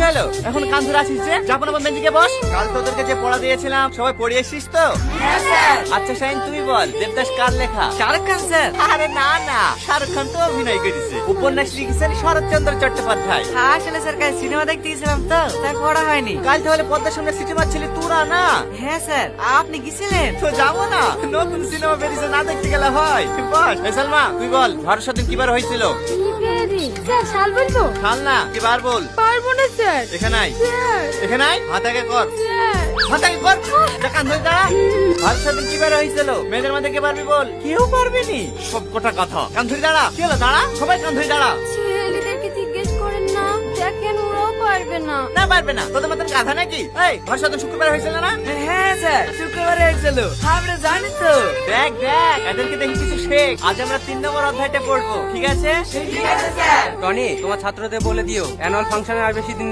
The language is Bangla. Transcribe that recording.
কি হলো এখন কান ধরে আছিস যে? যাবো না বেঞ্চিকে বস। কাল তোদেরকে যে পড়া দিয়েছিলাম সবাই পড়িয়েছিস তো? আচ্ছা শাহিন তুই বল, দেবদাস কার লেখা? শাহরুখ খান স্যার। আরে না না, শাহরুখ খান তো অভিনয় করেছে। উপন্যাস লিখেছেন শরৎচন্দ্র চট্টোপাধ্যায়। আসলে স্যার কাল সিনেমা দেখতে গেছিলাম তো তাই পড়া হয়নি। কাল তাহলে পদ্মার সামনে সিটি মারছিলি তোরা না? হ্যাঁ স্যার, আপনি গেছিলেন? তো যাবো না, নতুন সিনেমা বেরিয়েছে, না দেখতে গেলে হয়? বস এই সালমা তুই বল, ভরসার দিন কিবার হয়েছিল? স্যার শাল বলবো? শাল না, কিবার বল। পারবো না স্যার। এখানে আয়, স্যার এখানে আয়, হাত আগে কর, স্যার হাত আগে কর। কান ধরে দাঁড়া। ভরসার দিন কিবার হয়েছিল? মেয়েদের মধ্যে কে পারবি বল? কেউ পারবি নি, সব কটা কথা। কান ধরে দাঁড়া। কি হলো দাঁড়া, সবাই কান ধরে দাঁড়া। ছেলেদেরকে জিজ্ঞেস করেন না, দেখেন ওরাও পারবে না। না পারবে না, তোদের মতন গাধা নাকি? এই ভরসার দিন শুক্রবার হয়েছিল না? হ্যাঁ স্যার, শুক্রবারে হয়েছিল। আমরা জানি তো। দেখ দেখ, এদেরকে দেখি কিছু শেখ। আজ আমরা 3 নম্বর অধ্যায়টা পড়বো, ঠিক আছে? ঠিক আছে স্যার। টনি, তোমার ছাত্রদের বলে দিও অ্যানুয়াল ফাংশনে আর বেশি দিন